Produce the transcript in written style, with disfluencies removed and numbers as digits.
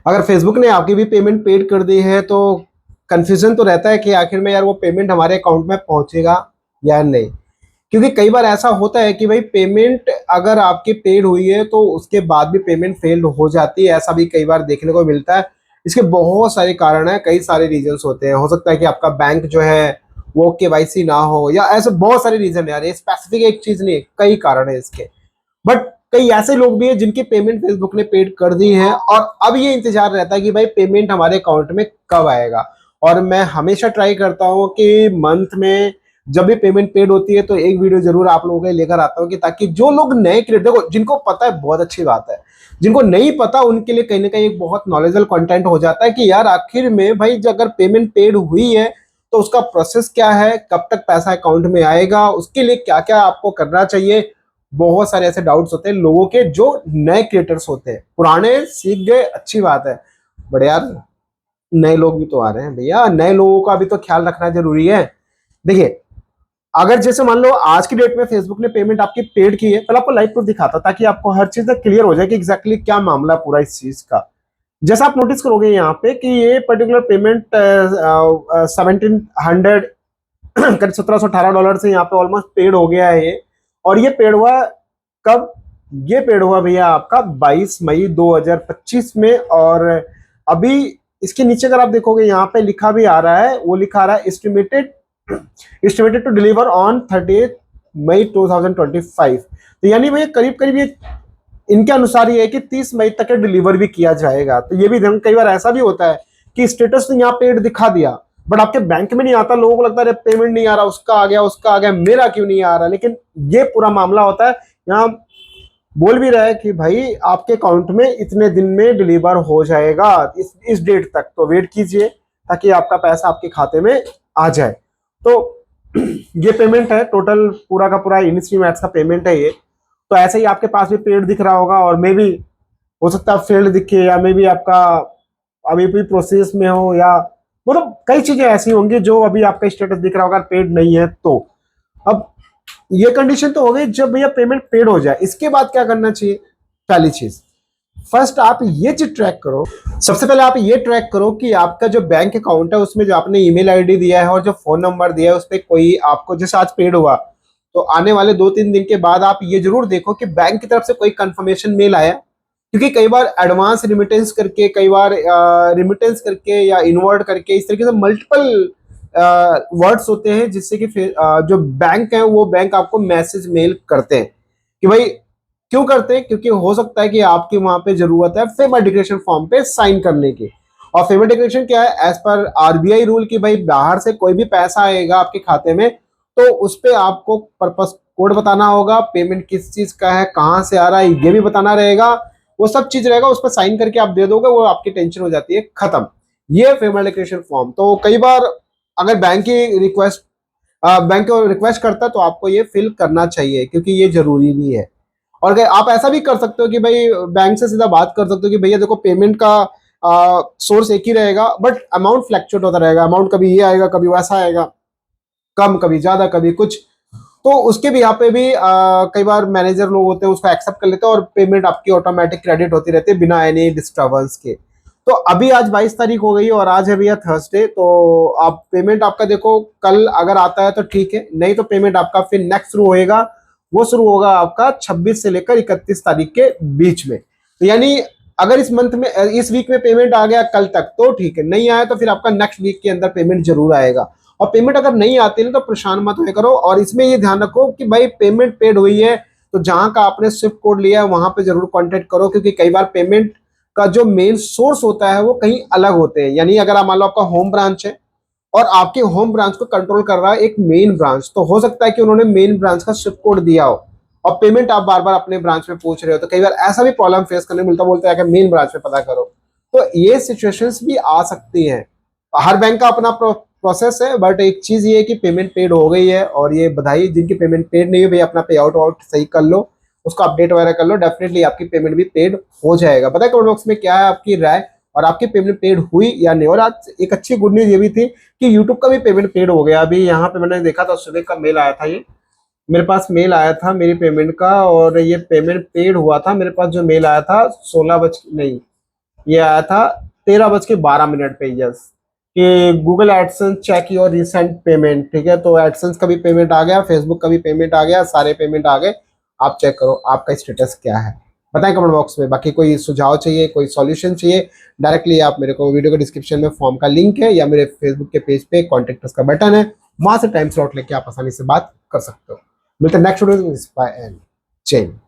अगर फेसबुक ने आपकी भी पेमेंट पेड कर दी है तो कंफ्यूजन तो रहता है कि आखिर में यार वो पेमेंट हमारे अकाउंट में पहुंचेगा या नहीं। क्योंकि कई बार ऐसा होता है कि भाई पेमेंट अगर आपकी पेड हुई है तो उसके बाद भी पेमेंट फेल्ड हो जाती है, ऐसा भी कई बार देखने को मिलता है। इसके बहुत सारे कारण हैं, कई सारे रीजंस होते हैं। हो सकता है कि आपका बैंक जो है वो केवाईसी ना हो, या ऐसे बहुत सारे रीजन है यार, ये स्पेसिफिक एक चीज नहीं है, कई कारण है इसके। बट कई ऐसे लोग भी हैं जिनकी पेमेंट फेसबुक ने पेड कर दी है और अब ये इंतजार रहता है कि भाई पेमेंट हमारे अकाउंट में कब आएगा। और मैं हमेशा ट्राई करता हूँ कि मंथ में जब भी पेमेंट पेड होती है तो एक वीडियो जरूर आप लोगों के लिए लेकर आता हूँ, कि ताकि जो लोग नए क्रिएटर, देखो जिनको पता है बहुत अच्छी बात है, जिनको नहीं पता उनके लिए कहीं ना कहीं एक बहुत नॉलेजेबल कंटेंट हो जाता है कि यार आखिर में भाई अगर पेमेंट पेड हुई है तो उसका प्रोसेस क्या है, कब तक पैसा अकाउंट में आएगा, उसके लिए क्या क्या आपको करना चाहिए। बहुत सारे ऐसे डाउट्स होते हैं लोगों के जो नए क्रिएटर्स होते हैं। पुराने सीख गए, अच्छी बात है, बट यार नए लोग भी तो आ रहे हैं भैया, नए लोगों का भी तो ख्याल रखना जरूरी है। देखिए, अगर जैसे मान लो आज की डेट में फेसबुक ने पेमेंट आपकी पेड की है, पहले आपको लाइव प्रूफ दिखाता ताकि आपको हर चीज क्लियर हो जाए कि एग्जैक्टली क्या मामला पूरा इस चीज का। जैसा आप नोटिस करोगे यहाँ पे कि ये पर्टिकुलर पेमेंट 1700 करीब $1718 से यहाँ पे ऑलमोस्ट पेड हो गया है ये। और ये पेड हुआ कब? ये पेड हुआ भैया आपका 22 मई 2025 में। और अभी इसके नीचे अगर आप देखोगे यहाँ पे लिखा भी आ रहा है, वो लिखा आ रहा है एस्टिमेटेड टू डिलीवर ऑन 30 मई 2025। तो यानी भैया करीब करीब ये इनके अनुसार ये है कि 30 मई तक डिलीवर भी किया जाएगा। तो ये भी कई बार ऐसा भी होता है कि स्टेटस तो यहाँ पेड दिखा दिया बट आपके बैंक में नहीं आता, लोगों को लगता है पेमेंट नहीं आ रहा, उसका आ गया उसका आ गया, मेरा क्यों नहीं आ रहा। लेकिन ये पूरा मामला होता है, यहाँ बोल भी रहा है कि भाई आपके अकाउंट में इतने दिन में डिलीवर हो जाएगा, इस डेट तक, तो वेट कीजिए ताकि आपका पैसा आपके खाते में आ जाए। तो ये पेमेंट है टोटल, पूरा का पूरा इनिस्ट्री मैथ्स का पेमेंट है ये। तो ऐसे ही आपके पास भी पेड दिख रहा होगा और मे भी हो सकता है फेल्ड दिखे, या मे भी आपका अभी भी प्रोसेस में हो, या मतलब कई चीजें ऐसी होंगी जो अभी आपका स्टेटस दिख रहा होगा पेड नहीं है। तो अब ये कंडीशन तो हो गई जब भैया पेमेंट पेड हो जाए, इसके बाद क्या करना चाहिए? पहली चीज, फर्स्ट आप ये चीज ट्रैक करो। सबसे पहले आप ये ट्रैक करो कि आपका जो बैंक अकाउंट है उसमें जो आपने ईमेल आईडी दिया है और जो फोन नंबर दिया है उस पर कोई आपको, जैसे आज पेड हुआ तो आने वाले 2-3 दिन के बाद आप ये जरूर देखो कि बैंक की तरफ से कोई कंफर्मेशन मेल आया। क्योंकि कई बार एडवांस रिमिटेंस करके, कई बार रिमिटेंस करके या इनवर्ट करके, इस तरीके से मल्टीपल वर्ड्स होते हैं जिससे कि फिर जो बैंक है वो बैंक आपको मैसेज मेल करते हैं कि भाई क्यों करते हैं, क्योंकि हो सकता है कि आपकी वहां पे जरूरत है फेवर डिक्लेरेशन फॉर्म पे साइन करने की। और फेवर डिक्लेरेशन क्या है? एज पर आरबीआई रूल कि भाई बाहर से कोई भी पैसा आएगा आपके खाते में तो उस पर आपको पर्पस कोड बताना होगा, पेमेंट किस चीज का है, कहां से आ रहा है ये भी बताना रहेगा, वो सब चीज रहेगा। उस पर साइन करके आप दे दोगे, वो आपकी टेंशन हो जाती है खत्म। ये फेवर डिक्लेरेशन फॉर्म। तो कई बार अगर बैंक को रिक्वेस्ट करता है तो आपको ये फिल करना चाहिए क्योंकि ये जरूरी भी है। और अगर आप ऐसा भी कर सकते हो कि भाई बैंक से सीधा बात कर सकते हो कि भैया देखो पेमेंट का सोर्स एक ही रहेगा बट अमाउंट फ्लैक्चुएट होता रहेगा, अमाउंट कभी ये आएगा कभी वैसा आएगा, कम कभी ज्यादा कभी कुछ। तो उसके भी यहाँ पे भी कई बार मैनेजर लोग होते हैं उसको एक्सेप्ट कर लेते हैं और पेमेंट आपकी ऑटोमेटिक क्रेडिट होती रहती है बिना एनी डिस्टर्बेंस के। तो अभी आज 22 तारीख हो गई और आज है भैया थर्सडे, तो आप पेमेंट आपका देखो कल अगर आता है तो ठीक है, नहीं तो पेमेंट आपका फिर नेक्स्ट शुरू होएगा, वो शुरू होगा आपका 26 से लेकर 31 तारीख के बीच में। तो यानी अगर इस मंथ में, इस वीक में पेमेंट आ गया कल तक तो ठीक है, नहीं आया तो फिर आपका नेक्स्ट वीक के अंदर पेमेंट जरूर आएगा। और पेमेंट अगर नहीं आती है तो परेशान मत होया करो, और इसमें ये ध्यान रखो कि भाई पेमेंट पेड हुई है तो जहां का आपने स्विफ्ट कोड लिया है वहां पे जरूर कांटेक्ट करो, क्योंकि कई बार पेमेंट का जो मेन सोर्स होता है वो कहीं अलग होते हैं। यानी अगर आप मान लो आपका होम ब्रांच है और आपके होम ब्रांच को कंट्रोल कर रहा है एक मेन ब्रांच, तो हो सकता है कि उन्होंने मेन ब्रांच का स्विफ्ट कोड दिया हो और पेमेंट आप बार बार अपने ब्रांच में पूछ रहे हो, तो कई बार ऐसा भी प्रॉब्लम फेस करने मिलता, बोलते हैं कि मेन ब्रांच में पता करो। तो ये सिचुएशंस भी आ सकती हैं। हर बैंक का अपना प्रोसेस है, बट एक चीज ये है कि पेमेंट पेड हो गई है और ये बधाई, जिनकी पेमेंट पेड नहीं है भाई अपना पे आउट आउट सही कर लो, उसको अपडेट वगैरह कर लो, डेफिनेटली आपकी पेमेंट भी पेड हो जाएगा। पता है कमेंट बॉक्स में क्या है आपकी राय, और आपकी पेमेंट पेड हुई या नहीं। और आज एक अच्छी गुड न्यूज ये भी थी कि यूट्यूब का भी पेमेंट पेड हो गया। अभी यहाँ पे मैंने देखा था, सुबह का मेल आया था, ये मेरे पास मेल आया था मेरी पेमेंट का, और ये पेमेंट पेड हुआ था। मेरे पास जो मेल आया था 16 बज नहीं ये आया था 13:12 पे। यस, कि Google AdSense check your recent payment. ठीक है, तो एडसेंस का भी पेमेंट आ गया, फेसबुक का भी पेमेंट आ गया, सारे पेमेंट आ गए। आप चेक करो आपका स्टेटस क्या है, बताएं कमेंट बॉक्स में। बाकी कोई सुझाव चाहिए, कोई सॉल्यूशन चाहिए, डायरेक्टली आप मेरे को, वीडियो के डिस्क्रिप्शन में फॉर्म का लिंक है या मेरे फेसबुक के पेज पे कॉन्टेक्ट अस का बटन है, वहां से टाइम स्लॉट लेके आप आसानी से बात कर सकते हो। मिलते हैं नेक्स्ट वीडियो में। बाय एंड जय हिंद।